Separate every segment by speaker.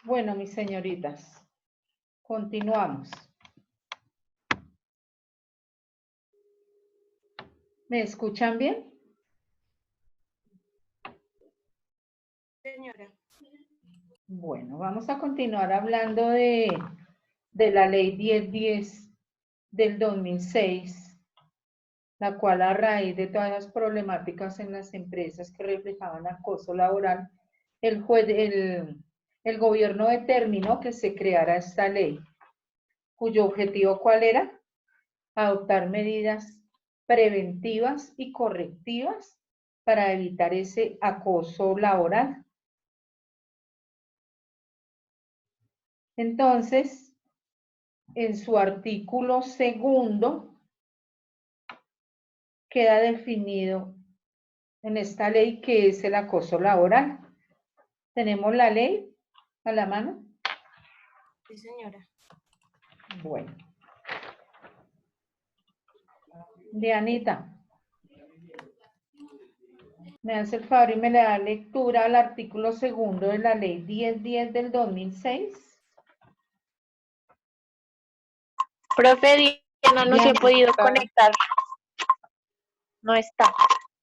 Speaker 1: Bueno, mis señoritas, continuamos. ¿Me escuchan bien?
Speaker 2: Señora.
Speaker 1: Bueno, vamos a continuar hablando de la ley 1010 del 2006, la cual a raíz de todas las problemáticas en las empresas que reflejaban acoso laboral, el gobierno determinó que se creara esta ley, cuyo objetivo ¿cuál era? Adoptar medidas preventivas y correctivas para evitar ese acoso laboral. Entonces, en su artículo segundo, queda definido en esta ley qué es el acoso laboral. ¿Tenemos la ley a la mano?
Speaker 2: Sí, señora.
Speaker 1: Bueno. Dianita, me hace el favor y me le da lectura al artículo segundo de la ley 1010 del 2006.
Speaker 3: Profe, Diana no se ha podido conectar. No está.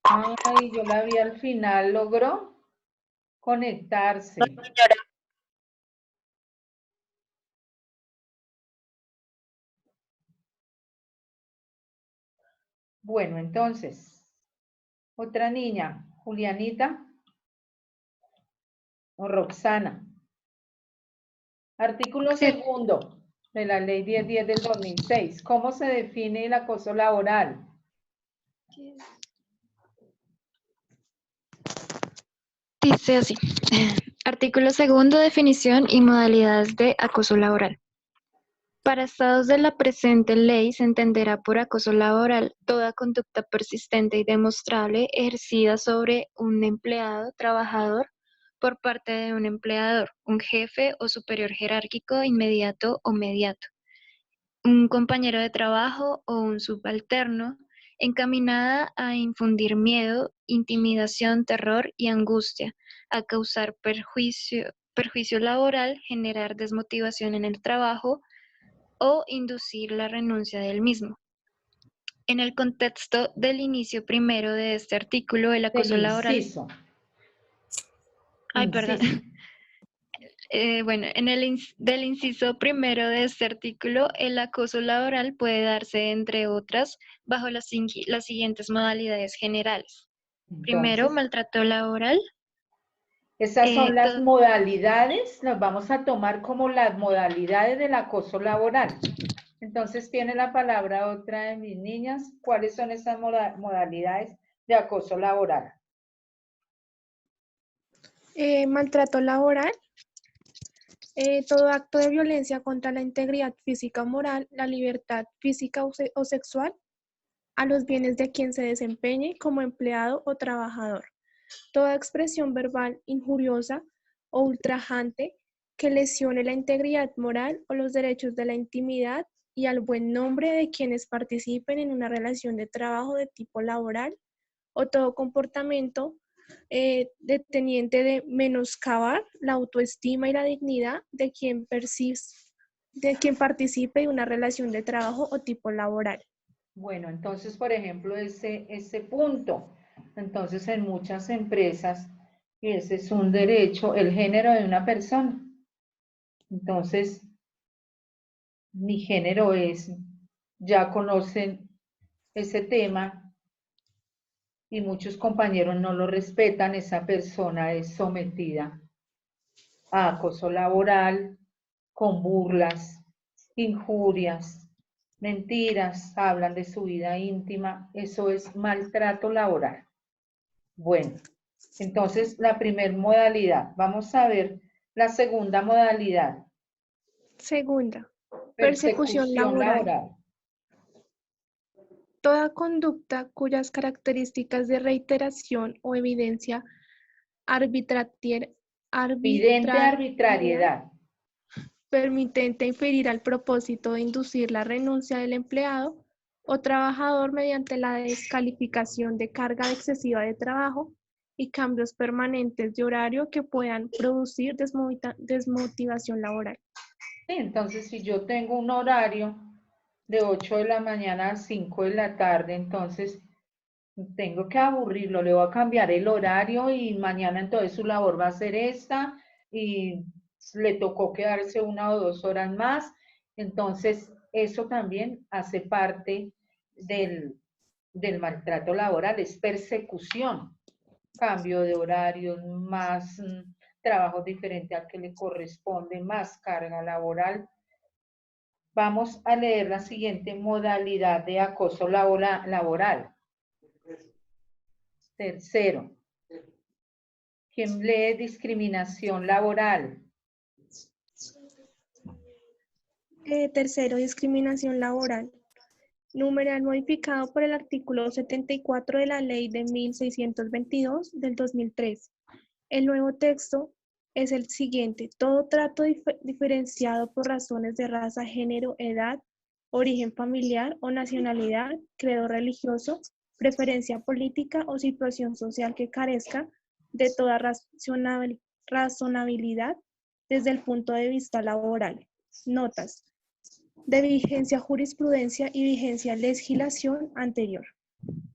Speaker 1: Ay, yo la vi al final, logró conectarse.
Speaker 3: No, señora.
Speaker 1: Bueno, entonces, otra niña, Julianita o Roxana. Artículo
Speaker 3: Sí.
Speaker 1: segundo de la ley 1010 del 2006. ¿Cómo se define el acoso laboral?
Speaker 4: Dice así. Artículo segundo, definición y modalidades de acoso laboral. Para estados de la presente ley se entenderá por acoso laboral toda conducta persistente y demostrable ejercida sobre un empleado, trabajador, por parte de un empleador, un jefe o superior jerárquico inmediato o mediato, un compañero de trabajo o un subalterno, encaminada a infundir miedo, intimidación, terror y angustia, a causar perjuicio laboral, generar desmotivación en el trabajo o inducir la renuncia del mismo. En el contexto del inicio primero de este artículo, el acoso
Speaker 1: Del
Speaker 4: laboral...
Speaker 1: inciso.
Speaker 4: Ay, perdón. Bueno, del inciso primero de este artículo, el acoso laboral puede darse, entre otras, bajo las siguientes modalidades generales. Primero,
Speaker 1: Entonces,
Speaker 4: maltrato laboral.
Speaker 1: esas son las modalidades, las vamos a tomar como las modalidades del acoso laboral. Entonces, tiene la palabra otra de mis niñas. ¿Cuáles son esas modalidades de acoso laboral?
Speaker 2: Maltrato laboral. Todo acto de violencia contra la integridad física o moral, la libertad física o sexual, a los bienes de quien se desempeñe como empleado o trabajador. Toda expresión verbal injuriosa o ultrajante que lesione la integridad moral o los derechos de la intimidad y al buen nombre de quienes participen en una relación de trabajo de tipo laboral, o todo comportamiento teniente de menoscabar la autoestima y la dignidad de quien participe en una relación de trabajo o tipo laboral.
Speaker 1: Bueno, entonces, por ejemplo, ese punto. Entonces, en muchas empresas, ese es un derecho, el género de una persona. Entonces, mi género es, ya conocen ese tema y muchos compañeros no lo respetan, esa persona es sometida a acoso laboral con burlas, injurias, mentiras, hablan de su vida íntima, eso es maltrato laboral. Bueno, entonces la primera modalidad, vamos a ver la segunda modalidad.
Speaker 2: Segunda, persecución laboral. Toda conducta cuyas características de reiteración o evidencia
Speaker 1: Evidente arbitrariedad.
Speaker 2: Permitente inferir al propósito de inducir la renuncia del empleado o trabajador mediante la descalificación de carga excesiva de trabajo, y cambios permanentes de horario que puedan producir desmotivación laboral.
Speaker 1: Sí, entonces, si yo tengo un horario de 8 de la mañana a 5 de la tarde, entonces tengo que aburrirlo, le voy a cambiar el horario y mañana entonces su labor va a ser esta y le tocó quedarse 1 o 2 horas más. Entonces, eso también hace parte del maltrato laboral, es persecución, cambio de horarios, más trabajo diferente al que le corresponde, más carga laboral. Vamos a leer la siguiente modalidad de acoso laboral. Tercero, ¿quién lee discriminación laboral?
Speaker 2: Tercero, discriminación laboral. Numeral modificado por el artículo 74 de la Ley de 1622 del 2003. El nuevo texto es el siguiente. Todo trato diferenciado por razones de raza, género, edad, origen familiar o nacionalidad, credo religioso, preferencia política o situación social que carezca de toda razonabilidad desde el punto de vista laboral. Notas. De vigencia jurisprudencia y vigencia legislación anterior.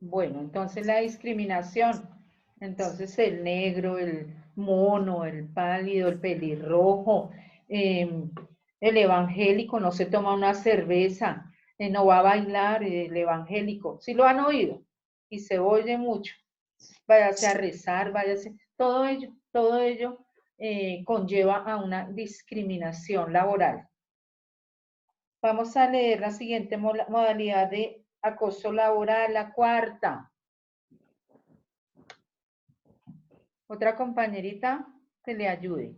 Speaker 1: Bueno, entonces la discriminación, entonces el negro, el mono, el pálido, el pelirrojo, el evangélico no se toma una cerveza, no va a bailar, el evangélico, ¿sí lo han oído? Y se oye mucho, váyase a rezar, váyase, todo ello conlleva a una discriminación laboral. Vamos a leer la siguiente modalidad de acoso laboral, la cuarta. Otra compañerita que le ayude.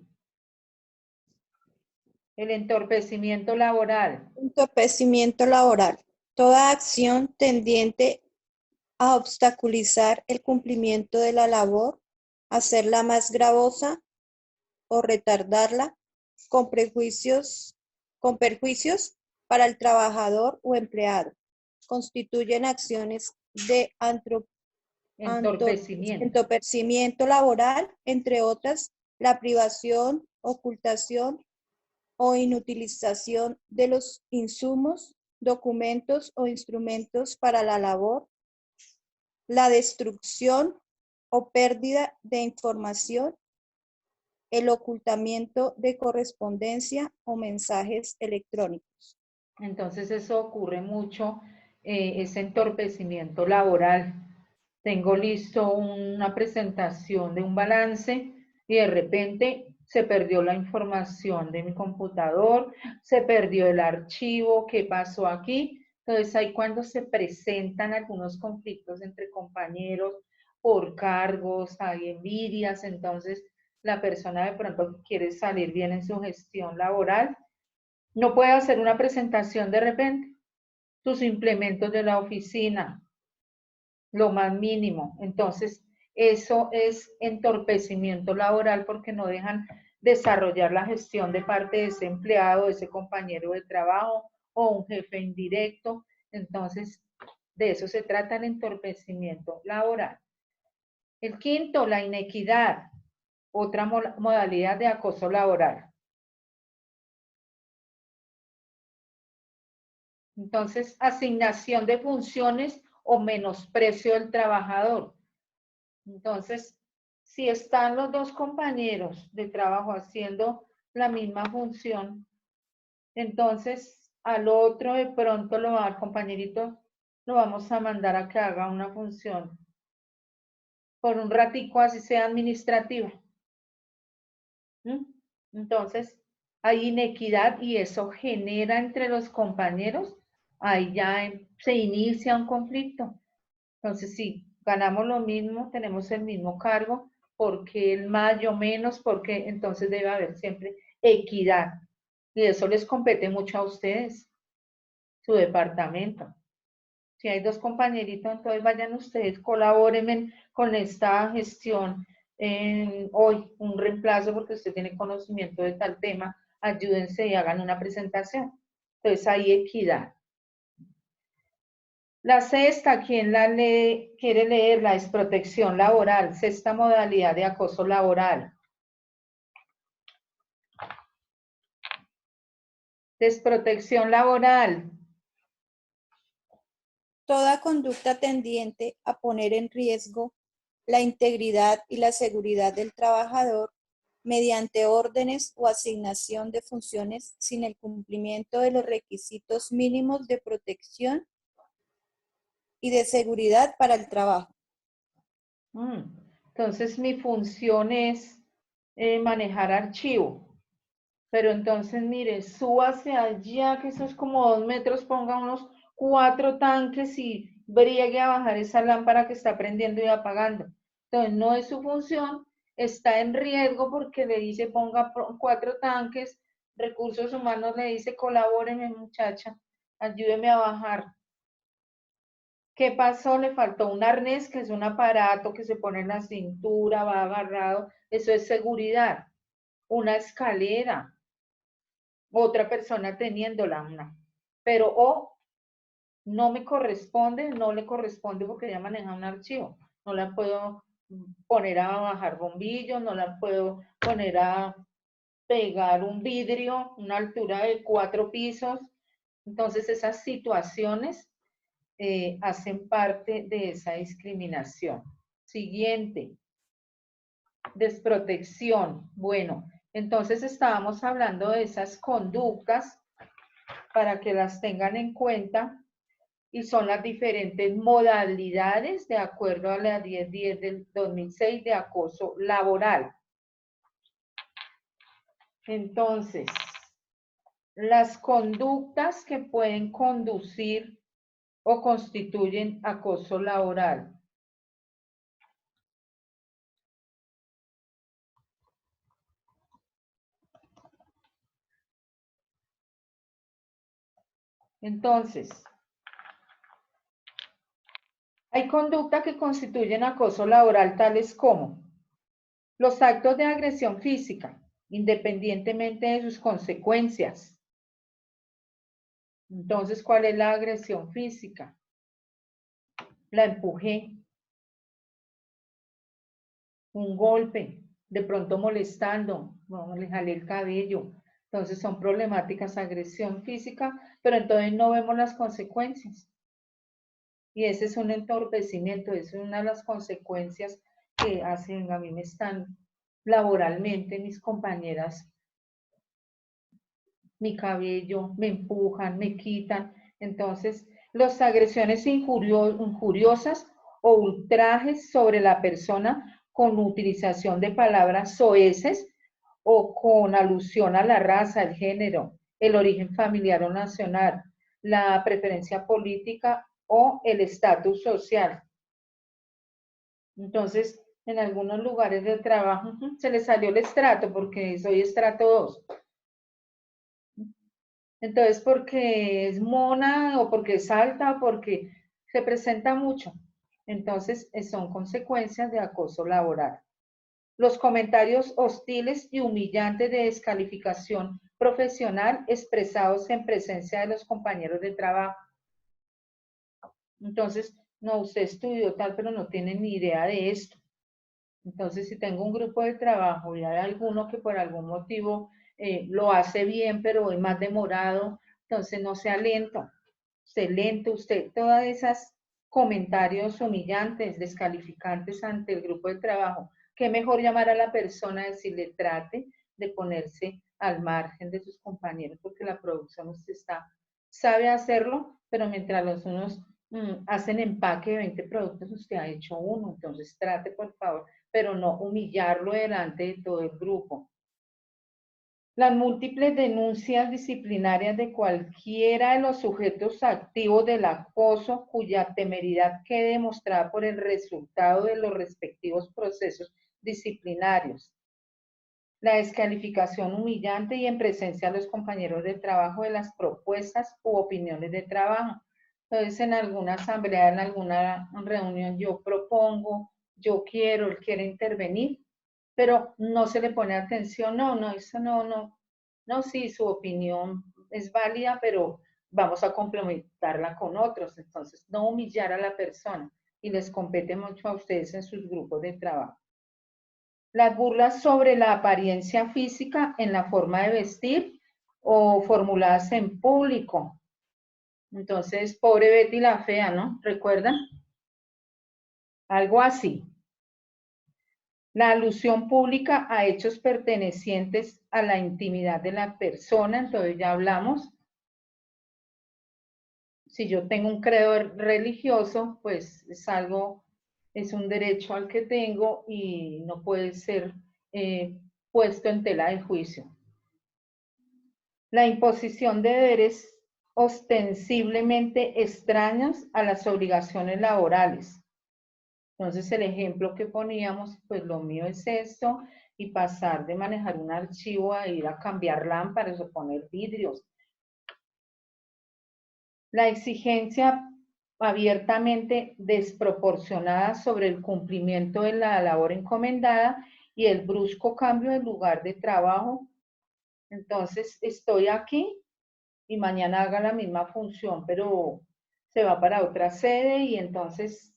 Speaker 1: El entorpecimiento laboral.
Speaker 5: Entorpecimiento laboral. Toda acción tendiente a obstaculizar el cumplimiento de la labor, hacerla más gravosa o retardarla con perjuicios para el trabajador o empleado. Constituyen acciones de entorpecimiento laboral, entre otras, la privación, ocultación o inutilización de los insumos, documentos o instrumentos para la labor, la destrucción o pérdida de información, el ocultamiento de correspondencia o mensajes electrónicos.
Speaker 1: Entonces eso ocurre mucho, ese entorpecimiento laboral. Tengo listo una presentación de un balance y de repente se perdió la información de mi computador, se perdió el archivo, ¿qué pasó aquí? Entonces ahí cuando se presentan algunos conflictos entre compañeros por cargos, hay envidias, entonces la persona de pronto quiere salir bien en su gestión laboral, no puede hacer una presentación de repente, sus implementos de la oficina, lo más mínimo. Entonces, eso es entorpecimiento laboral porque no dejan desarrollar la gestión de parte de ese empleado, de ese compañero de trabajo o un jefe indirecto. Entonces, de eso se trata el entorpecimiento laboral. El quinto, la inequidad, otra modalidad de acoso laboral. Entonces, asignación de funciones o menosprecio del trabajador. Entonces, si están los dos compañeros de trabajo haciendo la misma función, entonces al otro de pronto al compañerito lo vamos a mandar a que haga una función por un ratico, así sea administrativa. Entonces, hay inequidad y eso genera entre los compañeros, ahí ya se inicia un conflicto. Entonces, si ganamos lo mismo, tenemos el mismo cargo, porque el más, yo menos, porque entonces debe haber siempre equidad. Y eso les compete mucho a ustedes, su departamento. Si hay dos compañeritos, entonces vayan ustedes, colabórenme con esta gestión hoy, un reemplazo porque usted tiene conocimiento de tal tema, ayúdense y hagan una presentación. Entonces hay equidad. La sexta, ¿quién la lee, quiere leer? La desprotección laboral, sexta modalidad de acoso laboral. Desprotección laboral.
Speaker 5: Toda conducta tendiente a poner en riesgo la integridad y la seguridad del trabajador mediante órdenes o asignación de funciones sin el cumplimiento de los requisitos mínimos de protección y de seguridad para el trabajo.
Speaker 1: Entonces mi función es manejar archivo. Pero entonces, mire, súbase allá, que eso es como 2 metros, ponga unos 4 tanques y briegue a bajar esa lámpara que está prendiendo y apagando. Entonces, no es su función, está en riesgo porque le dice ponga 4 tanques, recursos humanos le dice colabóreme muchacha, ayúdeme a bajar. ¿Qué pasó? Le faltó un arnés, que es un aparato que se pone en la cintura, va agarrado, eso es seguridad. Una escalera, otra persona teniéndola una. Pero o no me corresponde, no le corresponde porque ella maneja un archivo. No la puedo poner a bajar bombillos, no la puedo poner a pegar un vidrio, una altura de 4 pisos. Entonces esas situaciones hacen parte de esa discriminación. Siguiente, desprotección. Bueno, entonces estábamos hablando de esas conductas para que las tengan en cuenta y son las diferentes modalidades de acuerdo a la 1010 del 2006 de acoso laboral. Entonces, las conductas que pueden conducir o constituyen acoso laboral. Entonces, hay conductas que constituyen acoso laboral tales como los actos de agresión física, independientemente de sus consecuencias. Entonces, ¿cuál es la agresión física? La empujé, un golpe, de pronto molestando, no, le jalé el cabello. Entonces son problemáticas, agresión física, pero entonces no vemos las consecuencias. Y ese es un entorpecimiento, es una de las consecuencias que hacen, a mí me están laboralmente mis compañeras, mi cabello, me empujan, me quitan. Entonces, las agresiones injuriosas o ultrajes sobre la persona con utilización de palabras soeces o con alusión a la raza, el género, el origen familiar o nacional, la preferencia política o el estatus social. Entonces, en algunos lugares de trabajo se les salió el estrato porque soy estrato 2. Entonces, porque es mona o porque es alta o porque se presenta mucho. Entonces, son consecuencias de acoso laboral. Los comentarios hostiles y humillantes de descalificación profesional expresados en presencia de los compañeros de trabajo. Entonces, no, usted estudió tal, pero no tiene ni idea de esto. Entonces, si tengo un grupo de trabajo y hay alguno que por algún motivo lo hace bien, pero es más demorado, entonces no sea lento. Usted lento, usted, todas esas comentarios humillantes, descalificantes ante el grupo de trabajo, qué mejor llamar a la persona, decirle, trate de ponerse al margen de sus compañeros, porque la producción usted sabe hacerlo, pero mientras los unos hacen empaque de 20 productos, usted ha hecho uno, entonces trate por favor, pero no humillarlo delante de todo el grupo. Las múltiples denuncias disciplinarias de cualquiera de los sujetos activos del acoso cuya temeridad quede demostrada por el resultado de los respectivos procesos disciplinarios. La descalificación humillante y en presencia de los compañeros de trabajo de las propuestas u opiniones de trabajo. Entonces, en alguna asamblea, en alguna reunión, yo propongo, yo quiero, él quiere intervenir, pero no se le pone atención, no, eso no, sí, su opinión es válida, pero vamos a complementarla con otros. Entonces, no humillar a la persona, y les compete mucho a ustedes en sus grupos de trabajo. Las burlas sobre la apariencia física en la forma de vestir o formuladas en público. Entonces, pobre Betty la fea, ¿no? ¿Recuerdan? Algo así. La alusión pública a hechos pertenecientes a la intimidad de la persona, entonces ya hablamos. Si yo tengo un credo religioso, pues es algo, es un derecho al que tengo y no puede ser puesto en tela de juicio. La imposición de deberes ostensiblemente extraños a las obligaciones laborales. Entonces, el ejemplo que poníamos, pues lo mío es esto, y pasar de manejar un archivo a ir a cambiar lámparas o poner vidrios. La exigencia abiertamente desproporcionada sobre el cumplimiento de la labor encomendada y el brusco cambio de lugar de trabajo. Entonces, estoy aquí y mañana haga la misma función, pero se va para otra sede y entonces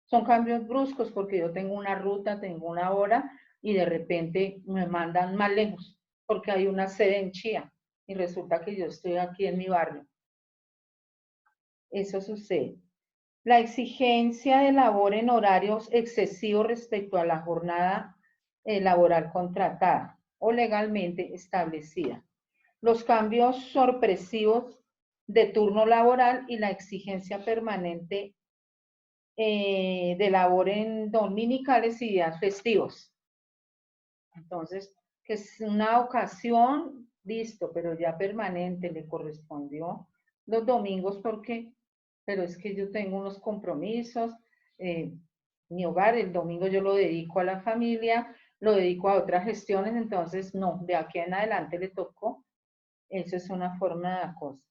Speaker 1: son cambios bruscos porque yo tengo una ruta, tengo una hora y de repente me mandan más lejos porque hay una sede en Chía y resulta que yo estoy aquí en mi barrio. Eso sucede. La exigencia de labor en horarios excesivos respecto a la jornada laboral contratada o legalmente establecida. Los cambios sorpresivos de turno laboral y la exigencia permanente de labor en dominicales y días festivos. Entonces, que es una ocasión, listo, pero ya permanente, le correspondió los domingos porque, pero es que yo tengo unos compromisos, mi hogar, el domingo yo lo dedico a la familia, lo dedico a otras gestiones, entonces no, de aquí en adelante le tocó, eso es una forma de acoso.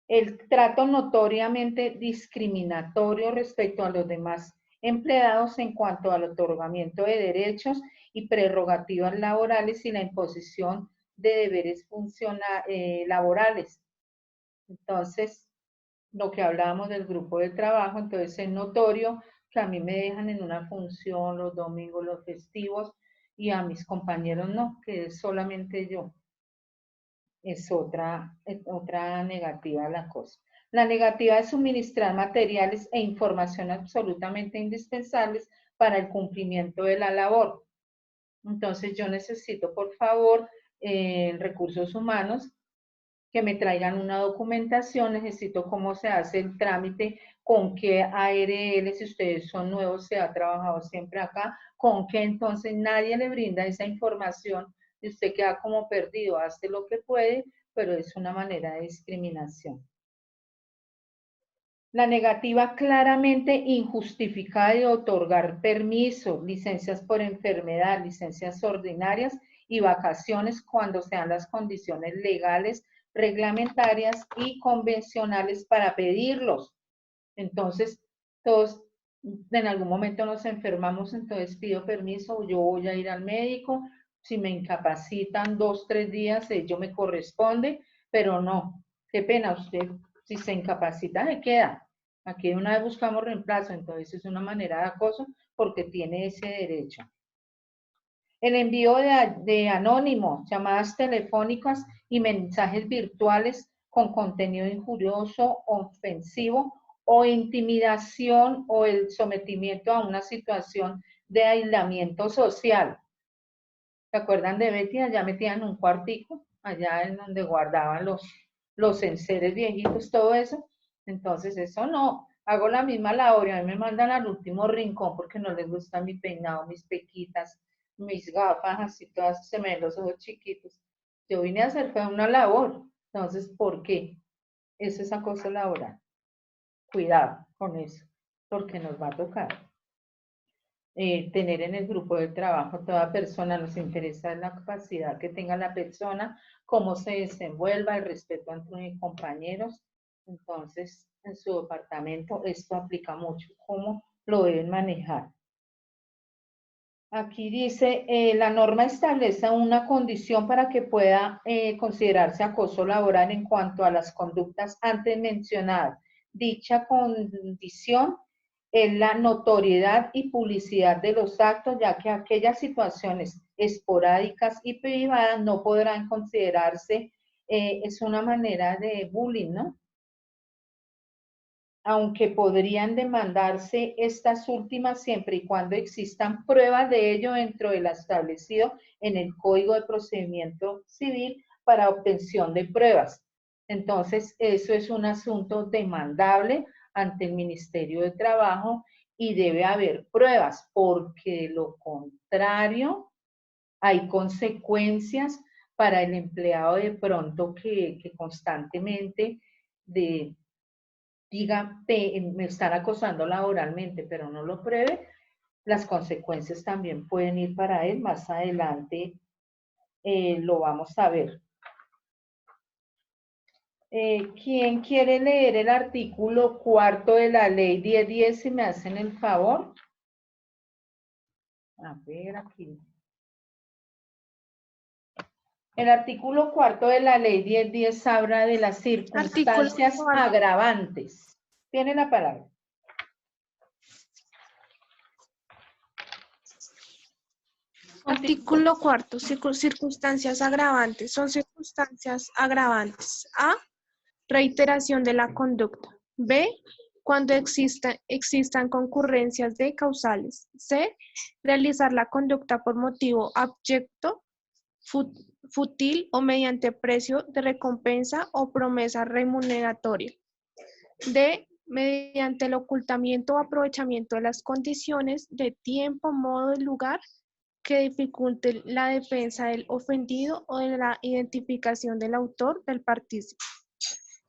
Speaker 1: El trato notoriamente discriminatorio respecto a los demás empleados en cuanto al otorgamiento de derechos y prerrogativas laborales y la imposición de deberes laborales. Entonces, lo que hablábamos del grupo de trabajo, entonces es notorio que a mí me dejan en una función los domingos, los festivos, y a mis compañeros no, que es solamente yo. Es otra negativa a la cosa. La negativa de suministrar materiales e información absolutamente indispensables para el cumplimiento de la labor. Entonces yo necesito, por favor, recursos humanos, que me traigan una documentación, necesito cómo se hace el trámite, con qué ARL, si ustedes son nuevos, se ha trabajado siempre acá, con qué entonces nadie le brinda esa información y usted queda como perdido, hace lo que puede, pero es una manera de discriminación. La negativa claramente injustificada de otorgar permiso, licencias por enfermedad, licencias ordinarias y vacaciones cuando sean las condiciones legales, reglamentarias y convencionales para pedirlos. Entonces, todos en algún momento nos enfermamos, entonces pido permiso, yo voy a ir al médico, si me incapacitan 2, 3 días, ello me corresponde, pero no, qué pena, usted si se incapacita se queda. Aquí de una vez buscamos reemplazo, entonces es una manera de acoso porque tiene ese derecho. El envío de anónimos, llamadas telefónicas y mensajes virtuales con contenido injurioso, ofensivo o intimidación o el sometimiento a una situación de aislamiento social. ¿Se acuerdan de Betty? Allá metían un cuartico, allá en donde guardaban los enseres viejitos, todo eso. Entonces, eso no. Hago la misma labor y a mí me mandan al último rincón porque no les gusta mi peinado, mis pequitas, mis gafas, así todas, se me ven los ojos chiquitos. Yo vine a hacer fue una labor. Entonces, ¿por qué? Eso es acoso laboral. Cuidado con eso, porque nos va a tocar. Tener en el grupo de trabajo toda persona, nos interesa la capacidad que tenga la persona, cómo se desenvuelva, el respeto entre compañeros. Entonces, en su departamento esto aplica mucho, cómo lo deben manejar. Aquí dice, la norma establece una condición para que pueda considerarse acoso laboral en cuanto a las conductas antes mencionadas. Dicha condición es la notoriedad y publicidad de los actos, ya que aquellas situaciones esporádicas y privadas no podrán considerarse, es una manera de bullying, ¿no? Aunque podrían demandarse estas últimas siempre y cuando existan pruebas de ello dentro de lo establecido en el Código de Procedimiento Civil para obtención de pruebas. Entonces, eso es un asunto demandable ante el Ministerio de Trabajo y debe haber pruebas, porque de lo contrario hay consecuencias para el empleado de pronto que constantemente diga, me están acosando laboralmente, pero no lo pruebe, las consecuencias también pueden ir para él. Más adelante lo vamos a ver. ¿Quién quiere leer el artículo 4 de la ley 1010, si me hacen el favor? A ver, aquí. El artículo 4 de la ley 1010 habla de las circunstancias agravantes. Tiene la palabra.
Speaker 2: Artículo 4. Circunstancias agravantes. Son circunstancias agravantes. A. Reiteración de la conducta. B. Cuando existan concurrencias de causales. C. Realizar la conducta por motivo abyecto, fútil o mediante precio de recompensa o promesa remuneratoria. D. Mediante el ocultamiento o aprovechamiento de las condiciones de tiempo, modo y lugar que dificulte la defensa del ofendido o de la identificación del autor del partícipe.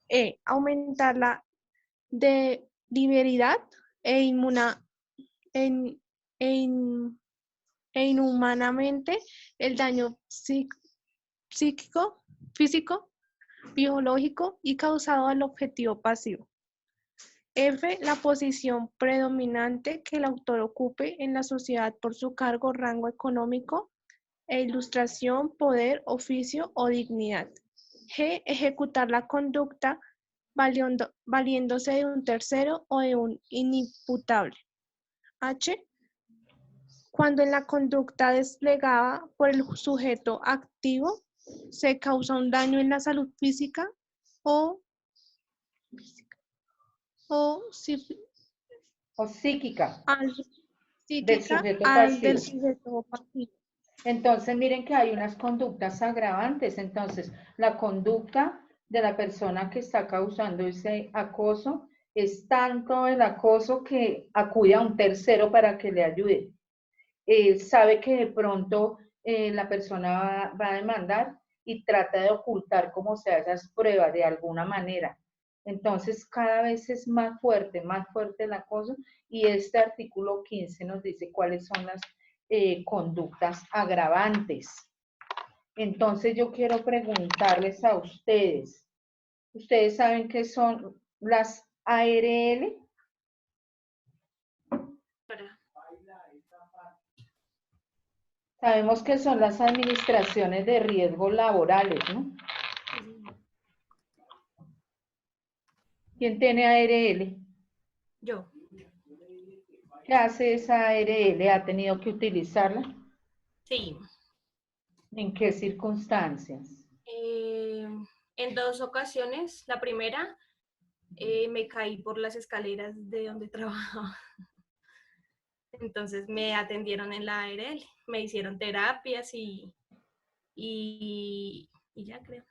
Speaker 2: E. Aumentar la liberalidad inhumanamente el daño psíquico, físico, biológico y causado al objetivo pasivo. F. La posición predominante que el autor ocupe en la sociedad por su cargo, rango económico e ilustración, poder, oficio o dignidad. G. Ejecutar la conducta valiéndose de un tercero o de un inimputable. H. Cuando en la conducta desplegada por el sujeto activo se causa un daño en la salud física o
Speaker 1: psíquica
Speaker 2: del sujeto pasivo.
Speaker 1: Entonces, miren que hay unas conductas agravantes. Entonces, la conducta de la persona que está causando ese acoso es tanto el acoso que acude a un tercero para que le ayude. Sabe que de pronto la persona va a demandar y trata de ocultar como sea esas pruebas de alguna manera. Entonces, cada vez es más fuerte el acoso, y este artículo 15 nos dice cuáles son las conductas agravantes. Entonces, yo quiero preguntarles a ustedes, ¿ustedes saben qué son las ARL? Sabemos que son las administraciones de riesgos laborales, ¿no? ¿Quién tiene ARL?
Speaker 6: Yo.
Speaker 1: ¿Qué hace esa ARL? ¿Ha tenido que utilizarla?
Speaker 6: Sí.
Speaker 1: ¿En qué circunstancias?
Speaker 6: En 2 ocasiones. La primera, me caí por las escaleras de donde trabajaba. Entonces me atendieron en la ARL, me hicieron terapias y ya creo.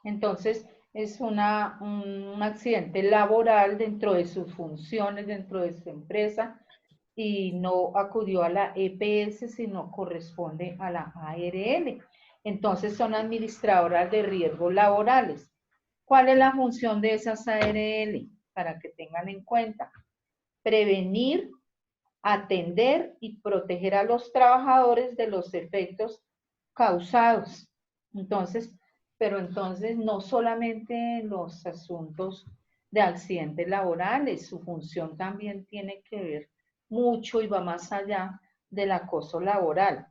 Speaker 1: Entonces, es un accidente laboral dentro de sus funciones, dentro de su empresa, y no acudió a la EPS, sino corresponde a la ARL. Entonces, son administradoras de riesgos laborales. ¿Cuál es la función de esas ARL? Para que tengan en cuenta. Prevenir, atender y proteger a los trabajadores de los efectos causados. Entonces, pero entonces no solamente en los asuntos de accidentes laborales, su función también tiene que ver mucho y va más allá del acoso laboral.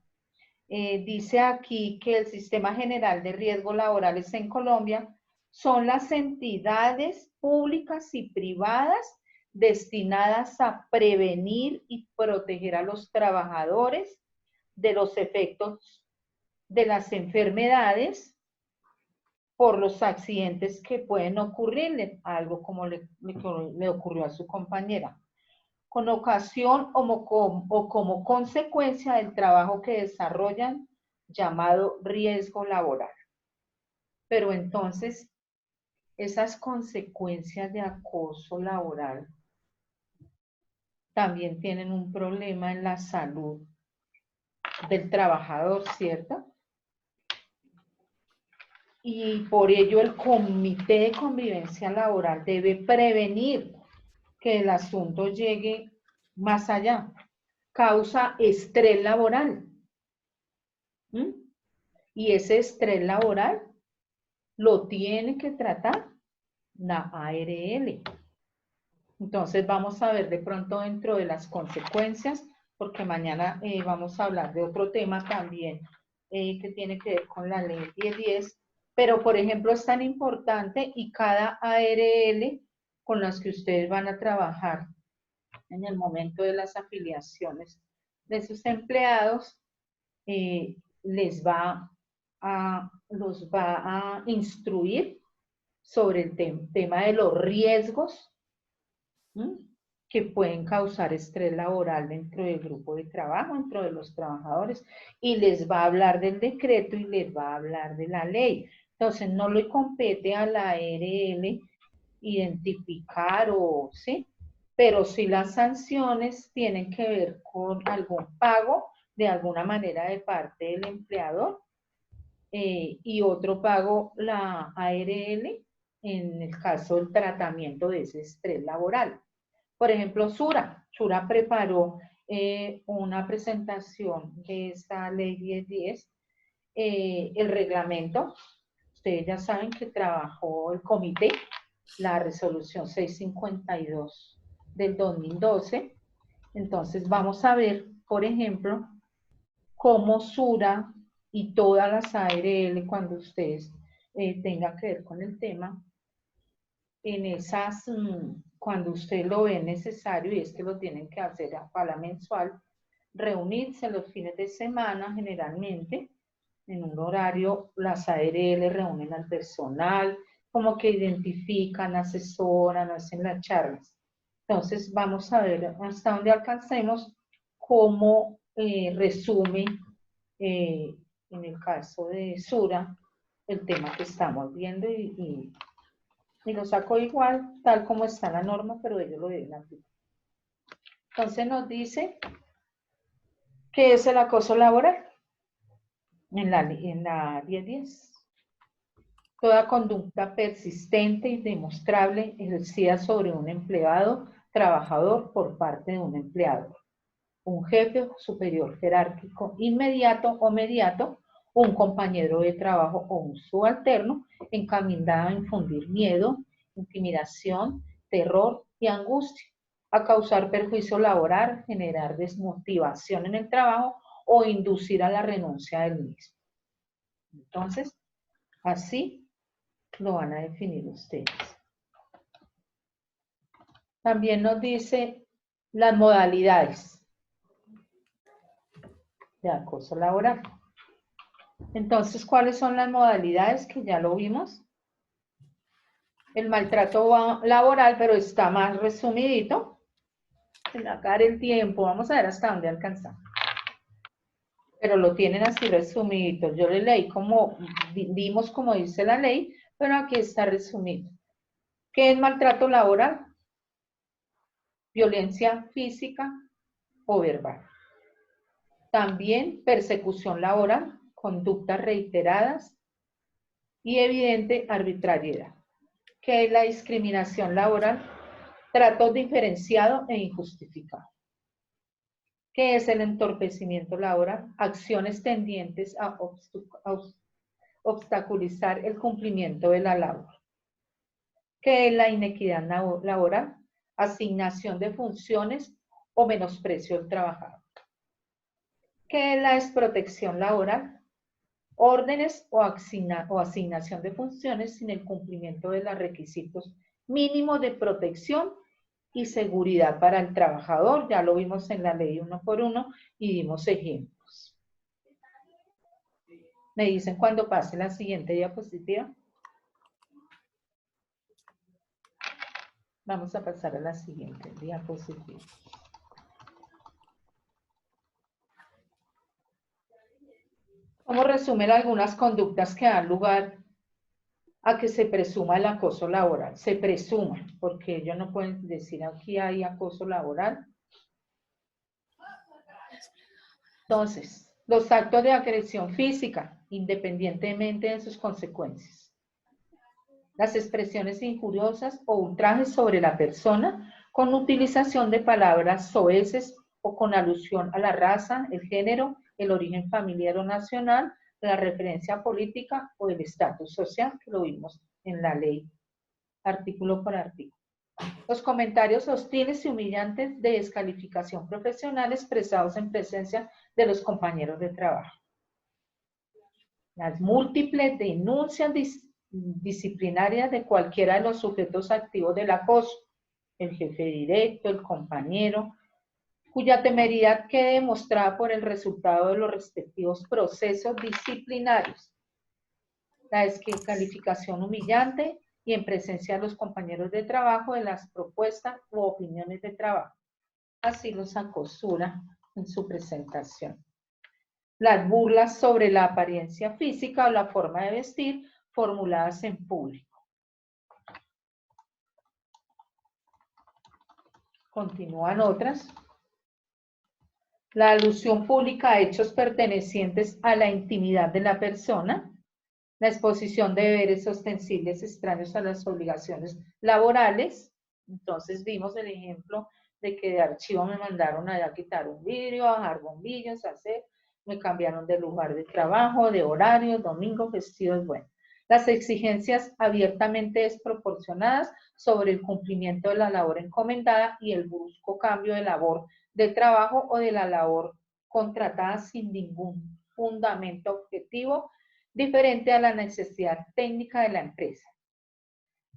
Speaker 1: Dice aquí que el Sistema General de Riesgos Laborales en Colombia son las entidades públicas y privadas destinadas a prevenir y proteger a los trabajadores de los efectos de las enfermedades por los accidentes que pueden ocurrirle, algo como le ocurrió a su compañera, con ocasión o como consecuencia del trabajo que desarrollan, llamado riesgo laboral. Pero entonces, esas consecuencias de acoso laboral también tienen un problema en la salud del trabajador, ¿cierto? Y por ello el Comité de Convivencia Laboral debe prevenir que el asunto llegue más allá. Causa estrés laboral. Y ese estrés laboral lo tiene que tratar la ARL. Entonces vamos a ver de pronto dentro de las consecuencias, porque mañana vamos a hablar de otro tema también que tiene que ver con la ley 1010, pero por ejemplo es tan importante y cada ARL con las que ustedes van a trabajar en el momento de las afiliaciones de sus empleados, los va a instruir sobre el tema de los riesgos que pueden causar estrés laboral dentro del grupo de trabajo, dentro de los trabajadores, y les va a hablar del decreto y les va a hablar de la ley. Entonces, no le compete a la ARL identificar ¿sí? Pero sí las sanciones tienen que ver con algún pago de alguna manera de parte del empleador y otro pago la ARL en el caso del tratamiento de ese estrés laboral. Por ejemplo, Sura preparó una presentación de esta ley 1010, el reglamento. Ustedes ya saben que trabajó el comité, la resolución 652 del 2012. Entonces vamos a ver, por ejemplo, cómo Sura y todas las ARL, cuando ustedes tengan que ver con el tema, en esas, cuando usted lo ve necesario, y es que lo tienen que hacer a pala mensual, reunirse los fines de semana generalmente, en un horario, las ARL reúnen al personal, como que identifican, asesoran, hacen las charlas. Entonces vamos a ver hasta dónde alcancemos, cómo resume, en el caso de Sura, el tema que estamos viendo y lo saco igual, tal como está la norma, pero ellos lo deben aplicar. Entonces nos dice, ¿qué es el acoso laboral? En la 1010. Toda conducta persistente y demostrable ejercida sobre un empleado, trabajador por parte de un empleador, un jefe superior jerárquico inmediato o mediato, un compañero de trabajo o un subalterno, encaminado a infundir miedo, intimidación, terror y angustia, a causar perjuicio laboral, generar desmotivación en el trabajo o inducir a la renuncia del mismo. Entonces, así lo van a definir ustedes. También nos dice las modalidades de acoso laboral. Entonces, ¿cuáles son las modalidades? Que ya lo vimos. El maltrato laboral, pero está más resumidito. En sacar el tiempo, vamos a ver hasta dónde alcanzamos. Pero lo tienen así resumidito. Yo le leí como, vimos como dice la ley, pero aquí está resumido. ¿Qué es maltrato laboral? Violencia física o verbal. También persecución laboral, conductas reiteradas y evidente arbitrariedad. ¿Qué es la discriminación laboral? Trato diferenciado e injustificado. ¿Qué es el entorpecimiento laboral? Acciones tendientes a obstaculizar el cumplimiento de la labor. ¿Qué es la inequidad laboral? Asignación de funciones o menosprecio del trabajador. ¿Qué es la desprotección laboral? Órdenes o asignación de funciones sin el cumplimiento de los requisitos mínimos de protección y seguridad para el trabajador. Ya lo vimos en la ley 1 por 1 y dimos ejemplos. Me dicen cuando pase la siguiente diapositiva. Vamos a pasar a la siguiente diapositiva. ¿Cómo resumen algunas conductas que dan lugar a que se presuma el acoso laboral? Se presuma, porque ellos no pueden decir aquí hay acoso laboral. Entonces, los actos de agresión física, independientemente de sus consecuencias. Las expresiones injuriosas o ultrajes sobre la persona con utilización de palabras soeces o con alusión a la raza, el género, el origen familiar o nacional, la referencia política o el estatus social, que lo vimos en la ley, artículo por artículo. Los comentarios hostiles y humillantes de descalificación profesional expresados en presencia de los compañeros de trabajo. Las múltiples denuncias disciplinarias de cualquiera de los sujetos activos del acoso, el jefe directo, el compañero, cuya temeridad quede demostrada por el resultado de los respectivos procesos disciplinarios. La descalificación humillante y en presencia de los compañeros de trabajo de las propuestas u opiniones de trabajo. Así los acosura en su presentación. Las burlas sobre la apariencia física o la forma de vestir formuladas en público. Continúan otras. La alusión pública a hechos pertenecientes a la intimidad de la persona. La exposición de deberes ostensibles extraños a las obligaciones laborales. Entonces vimos el ejemplo de que de archivo me mandaron a quitar un vidrio, a bajar bombillos, a hacer, me cambiaron de lugar de trabajo, de horario, domingo, festivos, bueno. Las exigencias abiertamente desproporcionadas sobre el cumplimiento de la labor encomendada y el brusco cambio de labor de trabajo o de la labor contratada sin ningún fundamento objetivo diferente a la necesidad técnica de la empresa.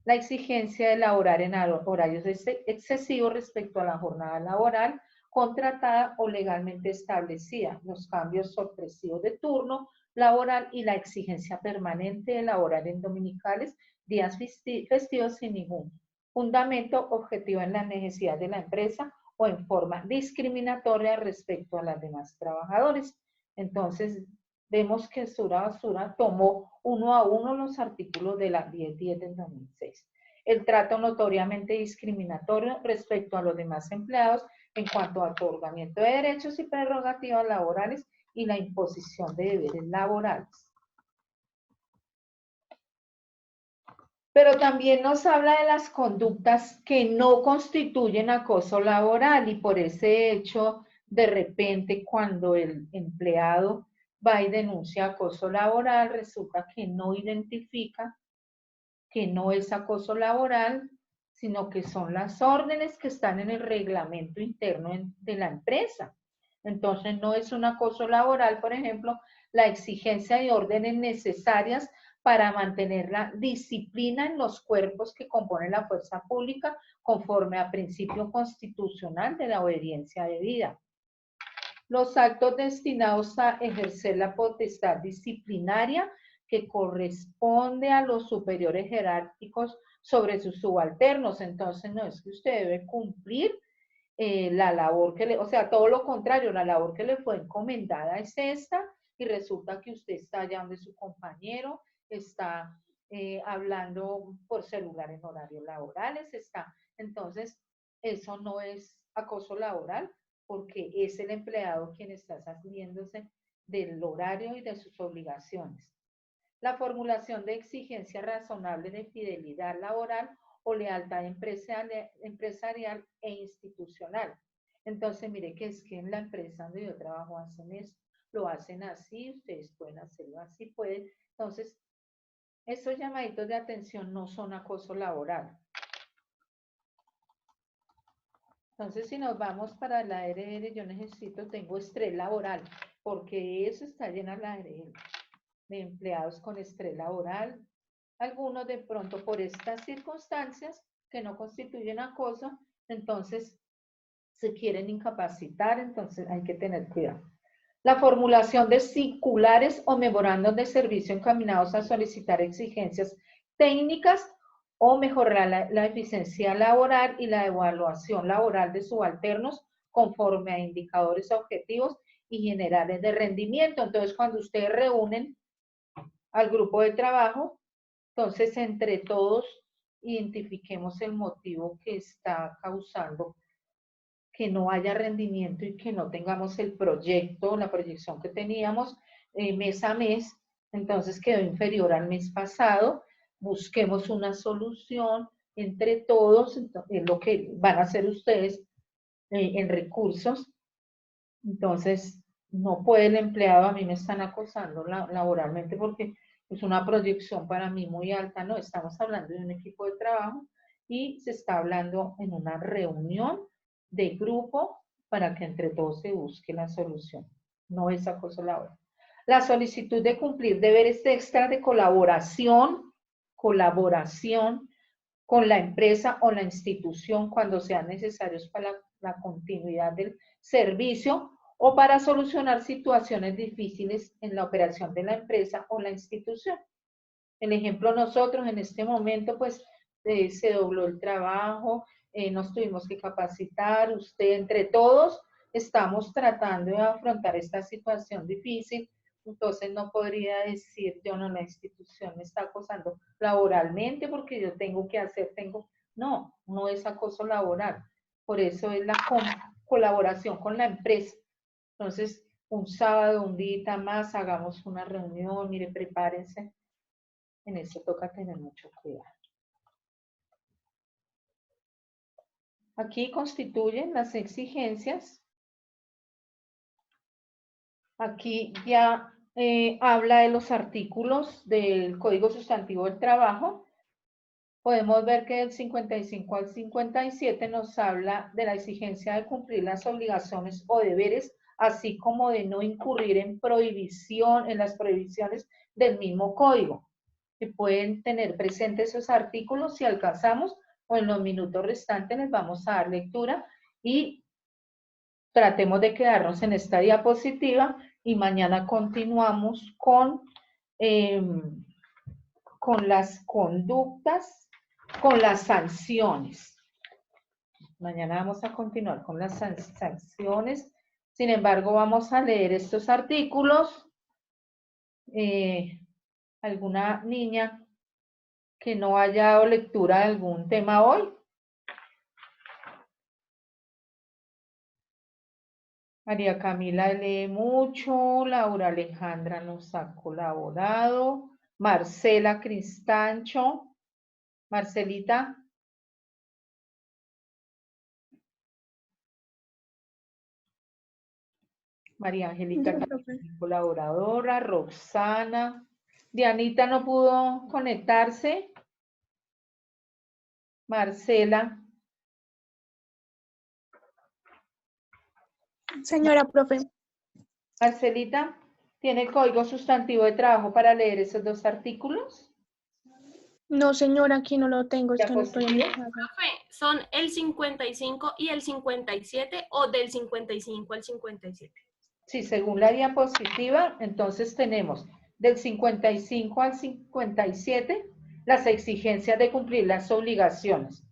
Speaker 1: La exigencia de laborar en horarios excesivos respecto a la jornada laboral contratada o legalmente establecida, los cambios sorpresivos de turno laboral y la exigencia permanente de laborar en dominicales, días festivos sin ningún fundamento objetivo en la necesidad de la empresa o en forma discriminatoria respecto a los demás trabajadores. Entonces, vemos que Sura Basura tomó uno a uno los artículos de la 10.10 del 2006. El trato notoriamente discriminatorio respecto a los demás empleados en cuanto a otorgamiento de derechos y prerrogativas laborales y la imposición de deberes laborales. Pero también nos habla de las conductas que no constituyen acoso laboral y por ese hecho, de repente, cuando el empleado va y denuncia acoso laboral, resulta que no identifica que no es acoso laboral, sino que son las órdenes que están en el reglamento interno de la empresa. Entonces, no es un acoso laboral, por ejemplo, la exigencia de órdenes necesarias para mantener la disciplina en los cuerpos que componen la fuerza pública conforme al principio constitucional de la obediencia debida. Los actos destinados a ejercer la potestad disciplinaria que corresponde a los superiores jerárquicos sobre sus subalternos. Entonces, no es que usted debe cumplir la labor que le, o sea, todo lo contrario, la labor que le fue encomendada es esta, y resulta que usted está allá donde su compañero está hablando por celular en horarios laborales, entonces, eso no es acoso laboral, porque es el empleado quien está saliéndose del horario y de sus obligaciones. La formulación de exigencias razonables de fidelidad laboral o lealtad empresarial e institucional. Entonces, mire que es que en la empresa donde yo trabajo hacen eso, lo hacen así, ustedes pueden hacerlo así, pueden. Entonces, estos llamaditos de atención no son acoso laboral. Entonces, si nos vamos para la RR, tengo estrés laboral. porque eso está llena la de empleados con estrés laboral. Algunos de pronto por estas circunstancias que no constituyen acoso, entonces se quieren incapacitar, entonces hay que tener cuidado. La formulación de circulares o memorandos de servicio encaminados a solicitar exigencias técnicas o mejorar la eficiencia laboral y la evaluación laboral de subalternos conforme a indicadores objetivos y generales de rendimiento. Entonces, cuando ustedes reúnen al grupo de trabajo, entonces entre todos identifiquemos el motivo que está causando que no haya rendimiento y que no tengamos el proyecto, la proyección que teníamos mes a mes, entonces quedó inferior al mes pasado. Busquemos una solución entre todos, es lo que van a hacer ustedes en recursos. Entonces, no puede el empleado, a mí me están acosando laboralmente porque es una proyección para mí muy alta, no, estamos hablando de un equipo de trabajo y se está hablando en una reunión de grupo para que entre todos se busque la solución, no es acoso laboral. La solicitud de cumplir deberes extra de colaboración con la empresa o la institución cuando sean necesarios para la continuidad del servicio o para solucionar situaciones difíciles en la operación de la empresa o la institución. El ejemplo, nosotros en este momento, pues, se dobló el trabajo, nos tuvimos que capacitar, usted, entre todos, estamos tratando de afrontar esta situación difícil, entonces no podría decir, yo no, la institución me está acosando laboralmente porque yo tengo que hacer, no, no es acoso laboral, por eso es la colaboración con la empresa. Entonces, un sábado, un día más, hagamos una reunión, mire, prepárense. En eso toca tener mucho cuidado. Aquí constituyen las exigencias. Aquí ya habla de los artículos del Código Sustantivo del Trabajo. Podemos ver que del 55 al 57 nos habla de la exigencia de cumplir las obligaciones o deberes, así como de no incurrir en las prohibiciones del mismo código. Que pueden tener presentes esos artículos si alcanzamos, o en los minutos restantes les vamos a dar lectura y tratemos de quedarnos en esta diapositiva y mañana continuamos con las conductas, con las sanciones. Mañana vamos a continuar con las sanciones. Sin embargo, vamos a leer estos artículos. ¿Alguna niña que no haya dado lectura de algún tema hoy? María Camila lee mucho, Laura Alejandra nos ha colaborado, Marcela Cristancho, Marcelita. María Angélica, colaboradora, Roxana. Dianita no pudo conectarse. Marcela.
Speaker 2: Señora profe.
Speaker 1: Marcelita, ¿tiene el Código Sustantivo de Trabajo para leer esos dos artículos?
Speaker 2: No, señora, aquí no lo tengo, es que no estoy en mi casa.
Speaker 6: Profe, ¿son el 55 y el 57 o del 55 al 57?
Speaker 1: Sí, según la diapositiva, entonces tenemos del 55 al 57 las exigencias de cumplir las obligaciones.